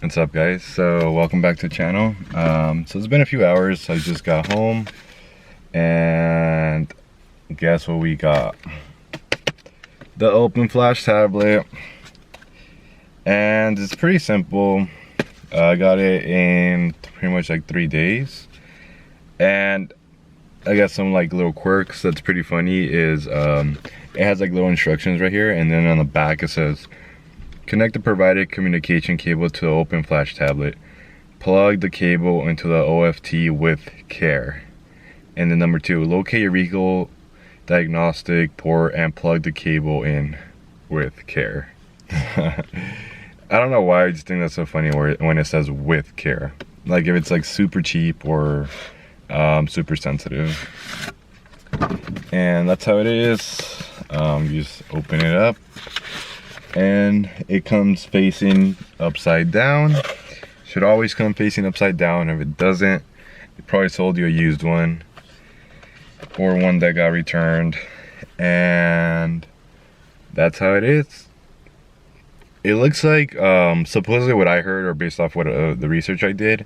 What's up, guys? So welcome back to the channel. So it's been a few hours. I just got home and guess what we got? The open flash tablet, and it's pretty simple. I got it in pretty much like 3 days, and I got some like little quirks that's pretty funny. Is it has like little instructions right here, and then on the back it says connect the provided communication cable to the open flash tablet. Plug the cable into the OFT with care. And then number 2, locate your vehicle diagnostic port and plug the cable in with care. I don't know why, I just think that's so funny when it says with care. Like if it's like super cheap or super sensitive. And that's how it is. You just open it up and it comes facing upside down. Should always come facing upside down. If it doesn't, it probably sold you a used one or one that got returned. And that's how it is. It looks like supposedly what I heard, or based off what the research I did,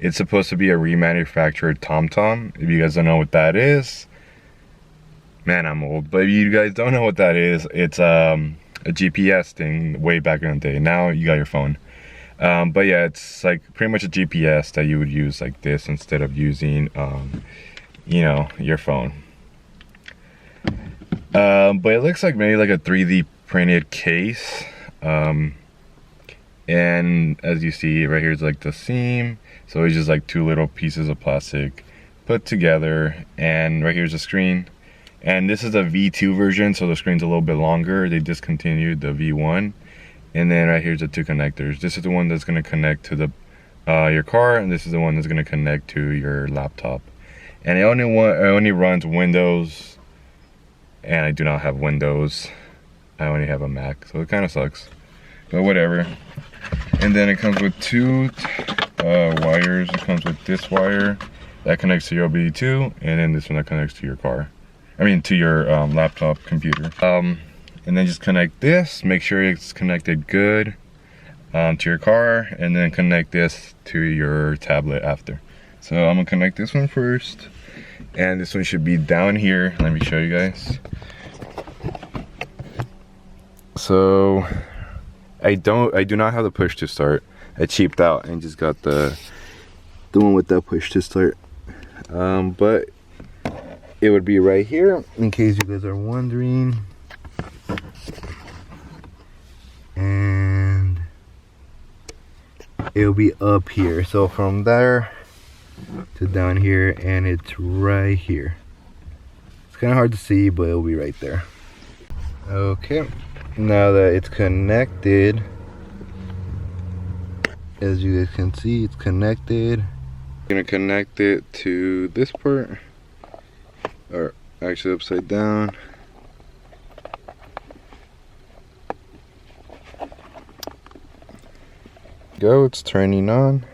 it's supposed to be a remanufactured TomTom. If you guys don't know what that is, man, I'm old, but if you guys don't know what that is, it's a GPS thing way back in the day. Now you got your phone, but yeah, it's like pretty much a GPS that you would use like this instead of using you know, your phone. But it looks like maybe like a 3D printed case, and as you see right here is like the seam, so it's just like 2 little pieces of plastic put together, and right here's the screen. And this is a V2 version, so the screen's a little bit longer. They discontinued the V1. And then right here's the 2 connectors. This is the one that's going to connect to the your car, and this is the one that's going to connect to your laptop. And it only runs Windows, and I do not have Windows. I only have a Mac, so it kind of sucks, but whatever. And then it comes with 2 wires. It comes with this wire that connects to your V2, and then this one that connects to your car. I mean to your laptop computer. And then just connect this, make sure it's connected good to your car, and then connect this to your tablet after. So I'm gonna connect this one first, and this one should be down here. Let me show you guys. So I do not have the push to start. I cheaped out and just got the one with that push to start. But it would be right here, in case you guys are wondering. And it'll be up here. So from there to down here, and it's right here. It's kind of hard to see, but it'll be right there. Okay, now that it's connected, as you guys can see, it's connected. I'm gonna connect it to this part, or actually upside down. Go, it's turning on.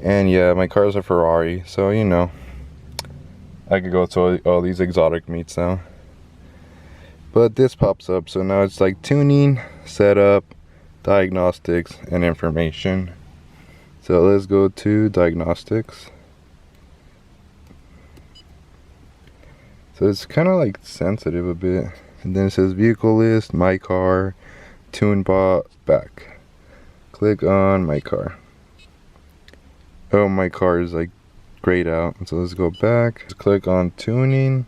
And yeah, my car's a Ferrari, so you know, I could go to all these exotic meets now. But this pops up, so now it's like tuning, setup, diagnostics, and information. So let's go to diagnostics. So it's kind of like sensitive a bit. And then it says vehicle list, my car, tune bot, back. Click on my car. Oh, my car is like grayed out. So let's go back. Just click on tuning.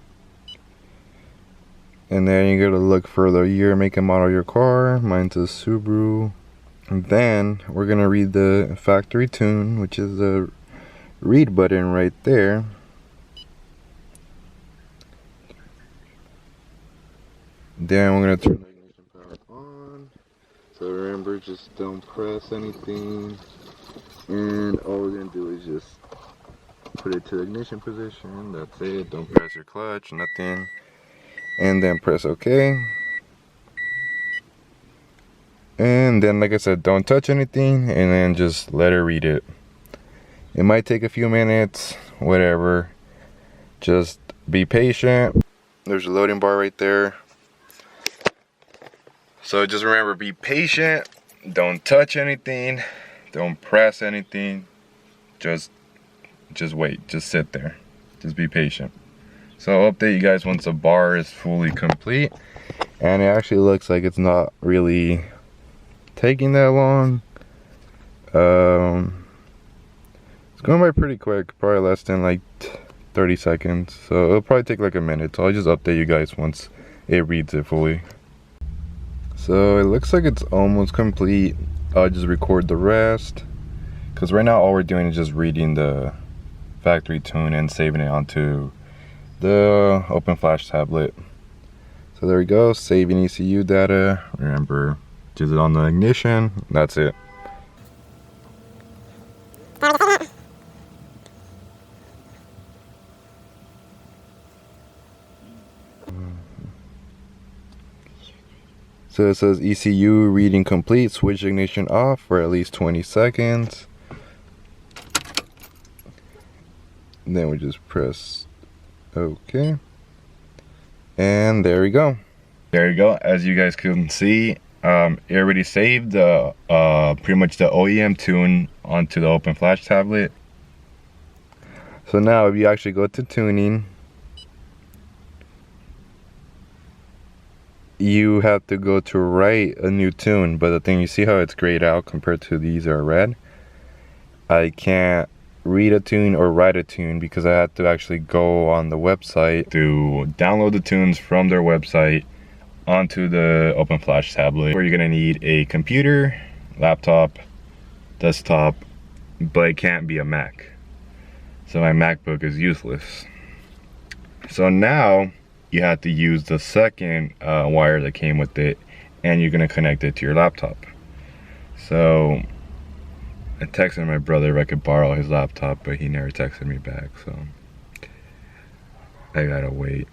And then you gotta look for the year, make, and model of your car. Mine's a Subaru. And then we're gonna read the factory tune, which is the read button right there. Then we're gonna turn the ignition power on. So remember, just don't press anything. And all we're gonna do is just put it to the ignition position. That's it. Don't press your clutch, nothing. And then press OK. And then, like I said, don't touch anything, and then just let her read it. It might take a few minutes, whatever. Just be patient. There's a loading bar right there. So just remember, be patient, don't touch anything, Don't press anything. Just wait. Just sit there. Just be patient. So I'll update you guys once the bar is fully complete. And it actually looks like it's not really taking that long. It's going by pretty quick, probably less than like 30 seconds. So it'll probably take like a minute. So I'll just update you guys once it reads it fully. So it looks like it's almost complete. I'll just record the rest. Because right now all we're doing is just reading the factory tune and saving it onto the open flash tablet. So there we go, saving ECU data. Remember, just on the ignition, that's it. So it says ECU reading complete, switch ignition off for at least 20 seconds. And then we just press OK. And there we go. There you go. As you guys can see, it already saved pretty much the OEM tune onto the open flash tablet. So now if you actually go to tuning, you have to go to write a new tune. But the thing, you see how it's grayed out compared to these are red? I can't read a tune or write a tune because I had to actually go on the website to download the tunes from their website onto the open flash tablet, where you're gonna need a computer, laptop, desktop, but it can't be a Mac. So my MacBook is useless. So now you have to use the second wire that came with it, and you're gonna connect it to your laptop. So I texted my brother if I could borrow his laptop, but he never texted me back, so I gotta wait.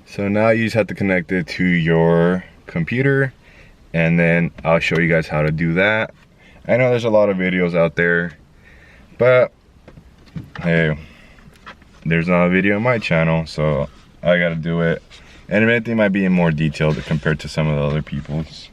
So now you just have to connect it to your computer, and then I'll show you guys how to do that. I know there's a lot of videos out there, but hey, there's not a video on my channel, so I gotta do it. And if anything, might be in more detail compared to some of the other people's.